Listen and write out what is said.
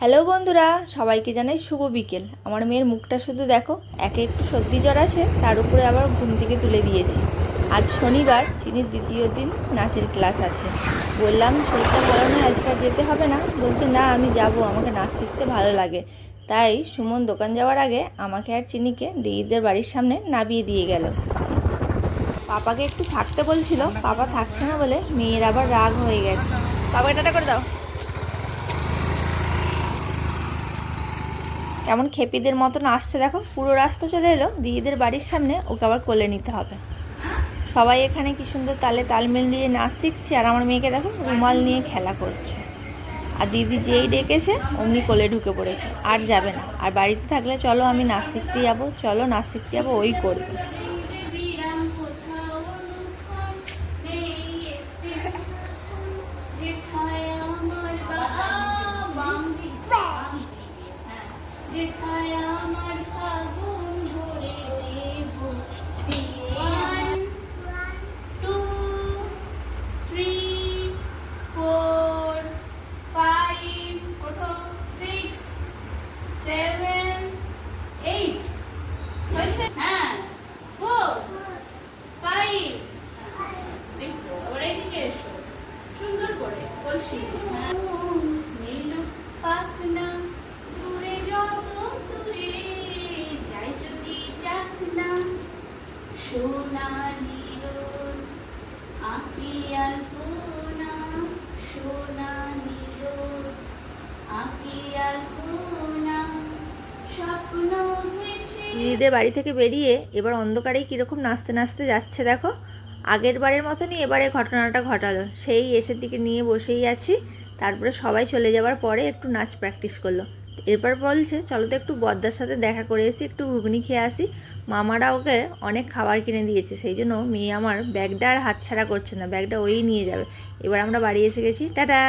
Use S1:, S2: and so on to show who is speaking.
S1: Hello বন্ধুরা, সবাইকে জানাই শুভ বিকেল। আমার মেয়ের মুখটা শুধু দেখো, একে একটু সর্দি জ্বর আছে, তার উপরে আবার ঘুম থেকে তুলে দিয়েছি। আজ শনিবার, চিনির দ্বিতীয় দিন নাচের ক্লাস আছে। বললাম শরীরটা ভালো নয়, আজকাল যেতে হবে না। বলছে না, আমি যাব, আমাকে নাচ শিখতে ভালো লাগে। তাই সুমন দোকান যাওয়ার আগে আমাকে আর চিনিকে দিদিদের বাড়ির সামনে নামিয়ে দিয়ে গেল। পাপাকে একটু থাকতে বলছিল, পাপা থাকছে না বলে মেয়ের আবার রাগ হয়ে গেছে। পাপাকে টাটা করে দাও। কেমন খেপিদের মতন আসছে দেখো, পুরো রাস্তা চলে এলো দিদিদের বাড়ির সামনে, ওকে আবার কোলে নিতে হবে। সবাই এখানে কি সুন্দর তালে তাল মিলিয়ে নাচ শিখছে, আর আমার মেয়েকে দেখো রুমাল নিয়ে খেলা করছে। আর দিদি যেই ডেকেছে অমনি কোলে ঢুকে পড়েছে, আর যাবে না। আর বাড়িতে থাকলে চলো আমি নাচ শিখতে যাবো, চলো নাচ শিখতে যাবো, ওই করবে।
S2: সুন্দর করে কলসি নীলু পাখনা দূরে যত দূরে যাই যদি চাকনা সোনালি রোদ আঁকি আলপনা সোনালি রোদ আঁকি আলপনা স্বপ্ন ভেসে।
S1: দিদিদের বাড়ি থেকে বেরিয়ে এবার অন্ধকারেই কীরকম নাচতে নাচতে যাচ্ছে দেখো। আগের বারের মতনই এবারে ঘটনাটা ঘটালো। সেই এসের দিকে নিয়ে বসেই আছি, তারপরে সবাই চলে যাওয়ার পরে একটু নাচ প্র্যাকটিস করলো। এরপর বলছে চলো তো একটু বদ্দার সাথে দেখা করে এসি, একটু ঘুগনি খেয়ে আসি। মামারা ওকে অনেক খাবার কিনে দিয়েছে, সেই জন্য মেয়ে আমার ব্যাগটা আর হাতছাড়া করছে না, ব্যাগটা ওই নিয়ে যাবে। এবার আমরা বাড়ি এসে গেছি, টাটা।